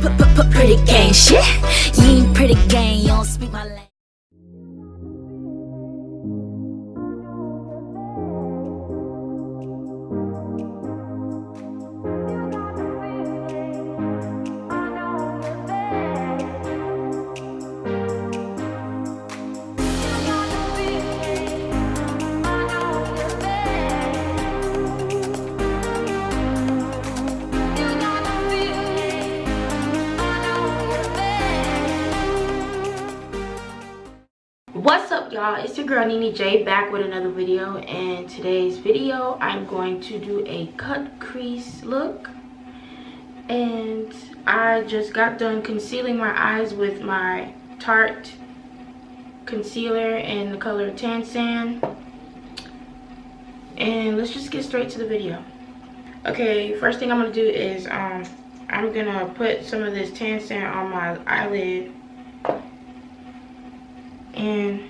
Pretty gang shit. You ain't pretty gang, you don't speak my language. What's up, y'all? It's your girl Nene J back with another video. And today's video I'm going to do a cut crease look, and I just got done concealing my eyes with my Tarte concealer in the color Tan Sand. And let's just get straight to the video. Okay, first thing I'm gonna do is I'm gonna put some of this Tan Sand on my eyelid. And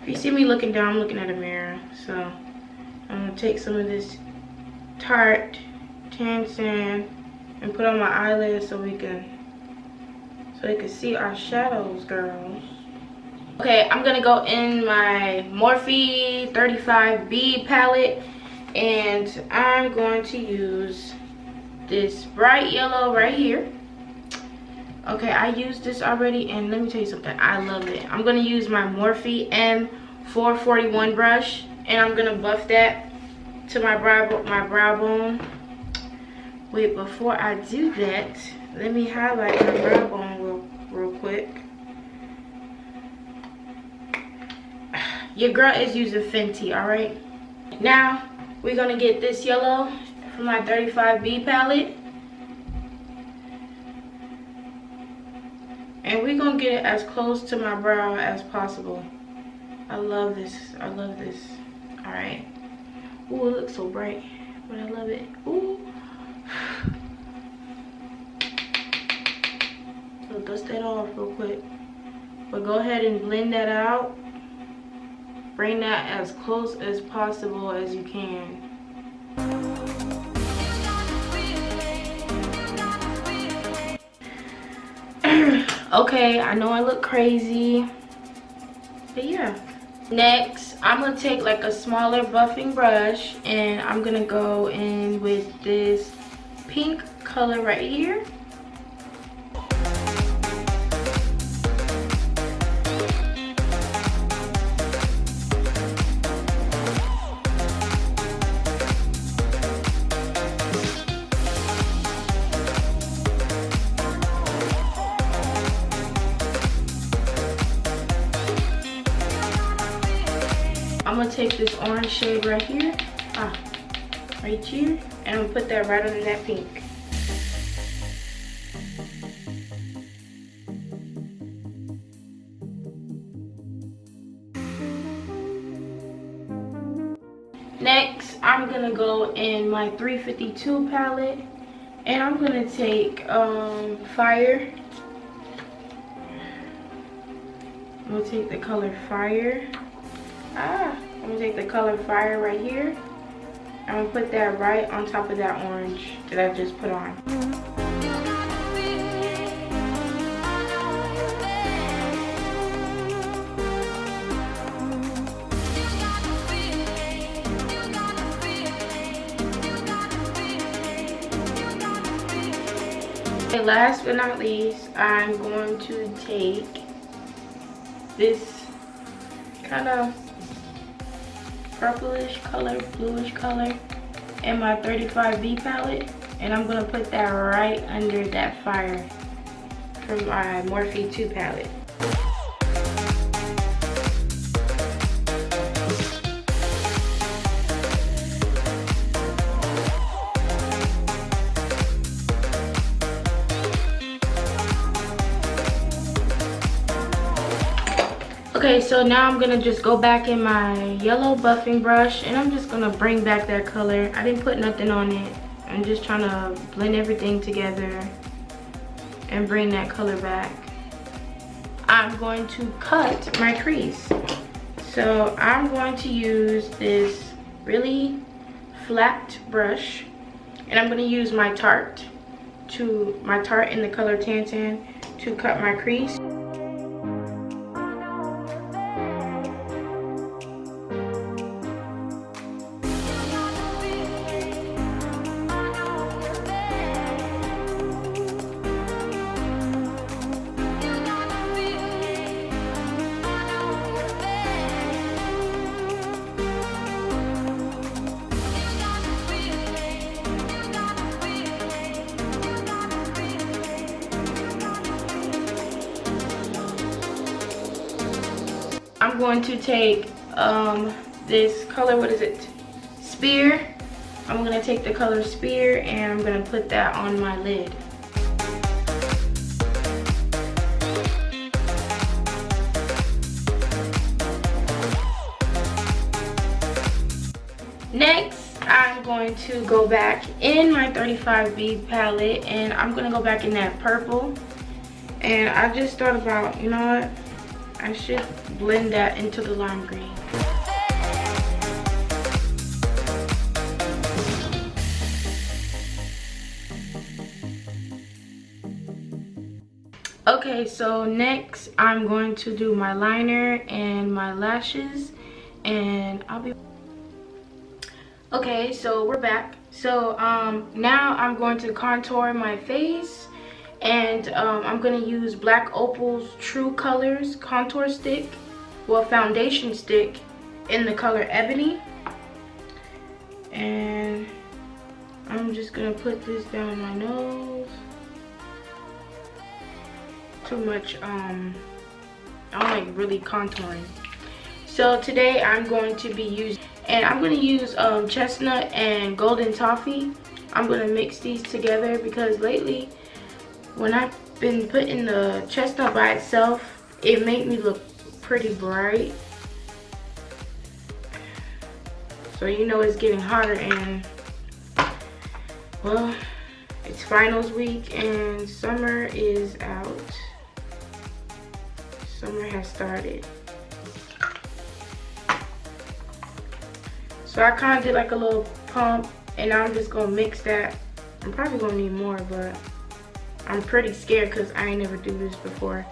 if you see me looking down, I'm looking at a mirror. So I'm gonna take some of this Tarte Tan Sand and put on my eyelids so we can see our shadows, girls. Okay, I'm gonna go in my Morphe 35B palette, and I'm going to use this bright yellow right here. Okay, I used this already, and let me tell you something, I love it. I'm gonna use my Morphe M441 brush, and I'm gonna buff that to my brow bone. Wait, before I do that, let me highlight my brow bone real quick. Your girl is using Fenty, alright? Now, we're gonna get this yellow from my 35B palette. And we're gonna get it as close to my brow as possible. I love this. I love this. Alright. Ooh, it looks so bright. But I love it. Ooh. So dust that off real quick. But go ahead and blend that out. Bring that as close as possible as you can. Okay, I know I look crazy, but yeah. Next, I'm gonna take like a smaller buffing brush, and I'm gonna go in with this pink color right here. I'm gonna take this orange shade right here, right here, and I'm gonna put that right under that pink. Next, I'm gonna go in my 352 palette, and I'm gonna take Fire. I'm gonna take the color Fire. I'm gonna take the color Fire right here. I'm gonna put that right on top of that orange that I just put on. Okay, last but not least, I'm going to take this kind of purplish color, bluish color in my 35B palette, and I'm gonna put that right under that Fire from my Morphe 2 palette. Okay, so now I'm gonna just go back in my yellow buffing brush, and I'm just gonna bring back that color. I didn't put nothing on it. I'm just trying to blend everything together and bring that color back. I'm going to cut my crease. So I'm going to use this really flat brush, and I'm gonna use my Tarte my Tarte in the color Tan Tan to cut my crease. I'm going to take this color, what is it? Spear. I'm going to take the color Spear and I'm going to put that on my lid. Next, I'm going to go back in my 35 bead palette and I'm going to go back in that purple. And I just thought about, you know what? I should blend that into the lime green. Okay, so next I'm going to do my liner and my lashes, and I'll be... Okay, so we're back. So now I'm going to contour my face. And I'm going to use Black Opal's True Colors contour stick, well, foundation stick in the color Ebony. And I'm just going to put this down my nose. Too much, I don't like really contouring. So today I'm going to be using, and I'm going to use chestnut and golden toffee. I'm going to mix these together because lately, when I've been putting the chestnut by itself, it made me look pretty bright. So you know it's getting hotter and, well, it's finals week and summer is out. Summer has started. So I kind of did like a little pump and I'm just going to mix that. I'm probably going to need more, but I'm pretty scared because I ain't never do this before.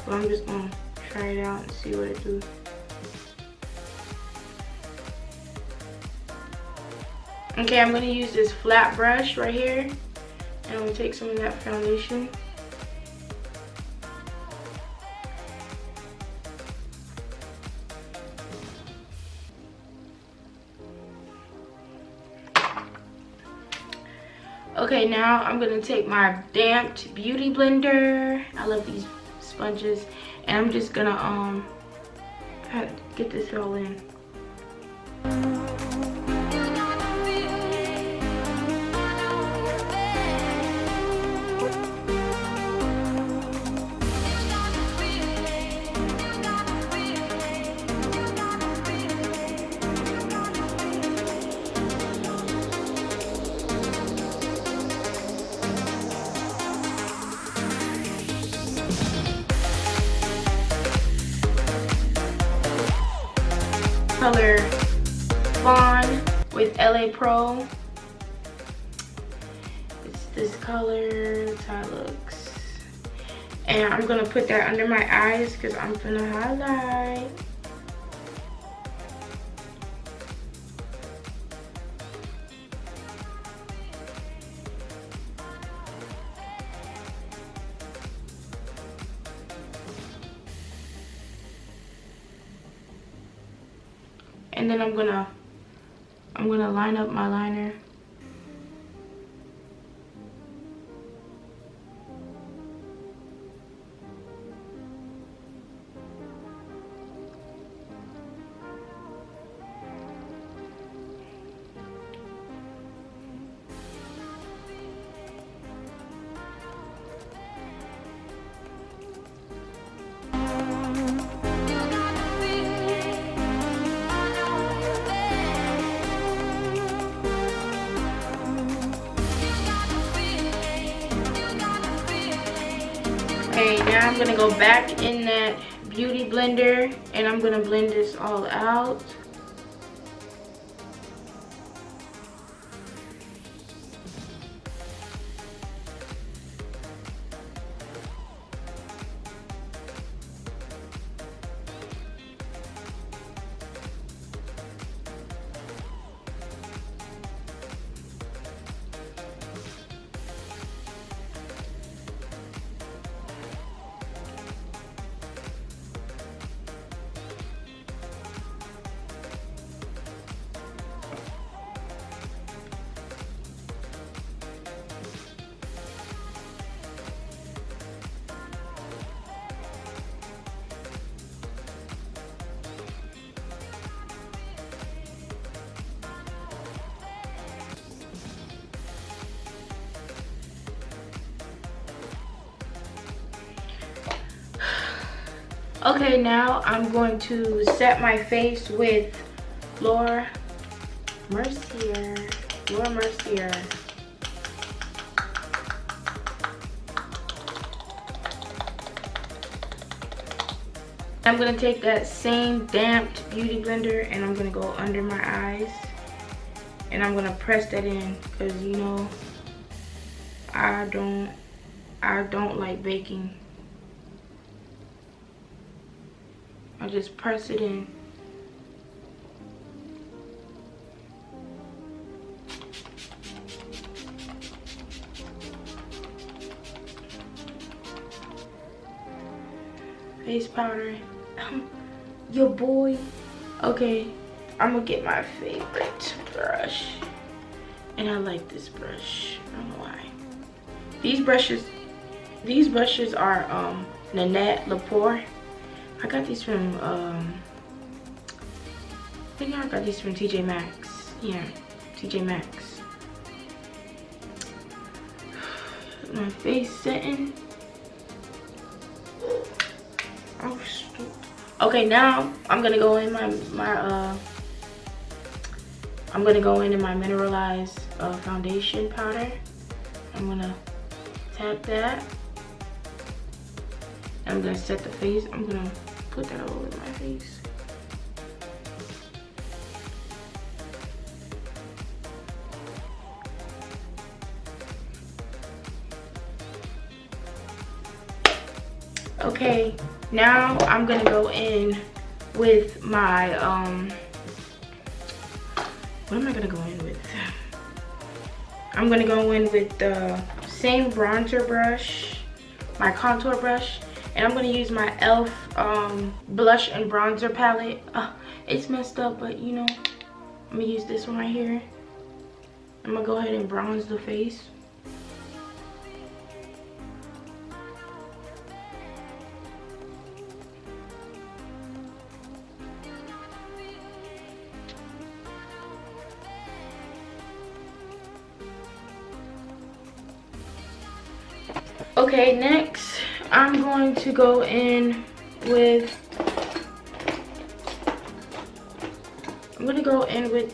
So I'm just gonna try it out and see what it do. Okay, I'm gonna use this flat brush right here. And I'm gonna take some of that foundation. Okay, now I'm gonna take my damped beauty blender. I love these sponges, and I'm just gonna get this all in. Color Fawn with LA Pro. It's this color, that's how it looks. And I'm gonna put that under my eyes because I'm gonna highlight. And then I'm gonna line up my liner. Okay, now I'm gonna go back in that beauty blender and I'm gonna blend this all out. Okay, now I'm going to set my face with Mercier. I'm gonna take that same damped beauty blender and I'm gonna go under my eyes and I'm gonna press that in because you know I don't like baking. I just press it in. Face powder. Your boy. Okay, I'm gonna get my favorite brush. And I like this brush. I don't know why. These brushes are Nanette Lepore. I got these from I think I got these from TJ Maxx. Yeah, TJ Maxx. My face setting. Oh, stupid. Okay, now I'm gonna go in I'm gonna go in my mineralized foundation powder. I'm gonna tap that. I'm gonna set the face. I'm gonna put that all over my face. Okay, now I'm gonna go in with my what am I gonna go in with? I'm gonna go in with the same bronzer brush, my contour brush, and I'm gonna use my e.l.f. Blush and bronzer palette. It's messed up, but you know, I'm gonna use this one right here. I'm gonna go ahead and bronze the face. Okay, next I'm going to go in with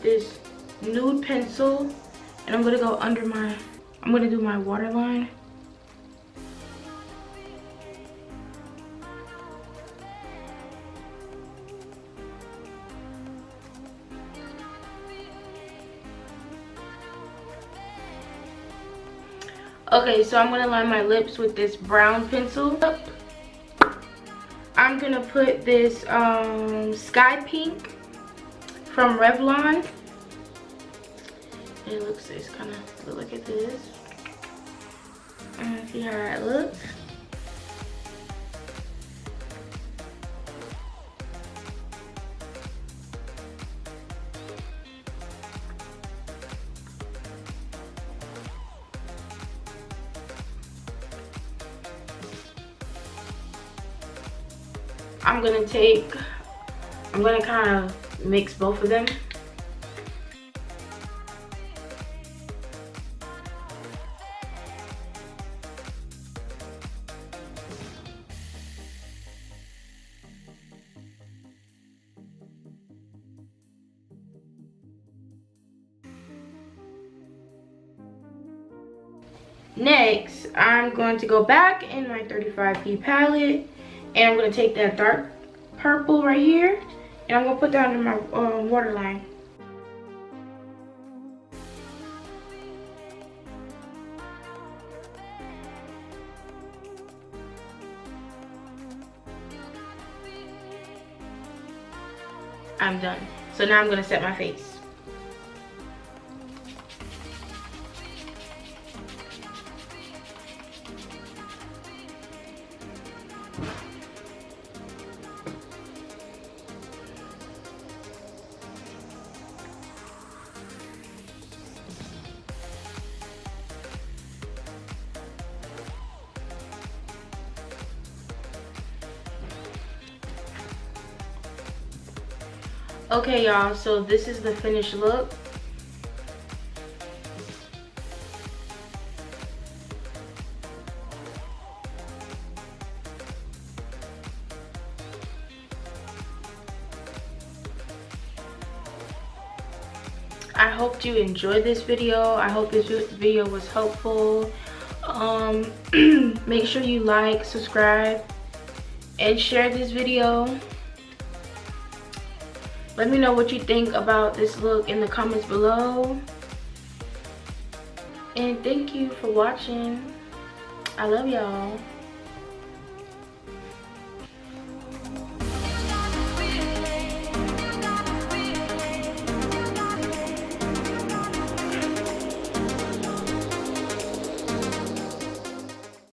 this nude pencil and I'm gonna go under I'm gonna do my waterline. Okay, so I'm gonna line my lips with this brown pencil. I'm gonna put this sky pink from Revlon. It's kind of look at this. And see how that looks. I'm gonna kind of mix both of them. Next, I'm going to go back in my 35P palette and I'm going to take that dark purple right here and I'm going to put that under my waterline. I'm done. So now I'm going to set my face. Okay, y'all, so this is the finished look. I hope you enjoyed this video. I hope this video was helpful. Make sure you like, subscribe, and share this video. Let me know what you think about this look in the comments below. And thank you for watching. I love y'all.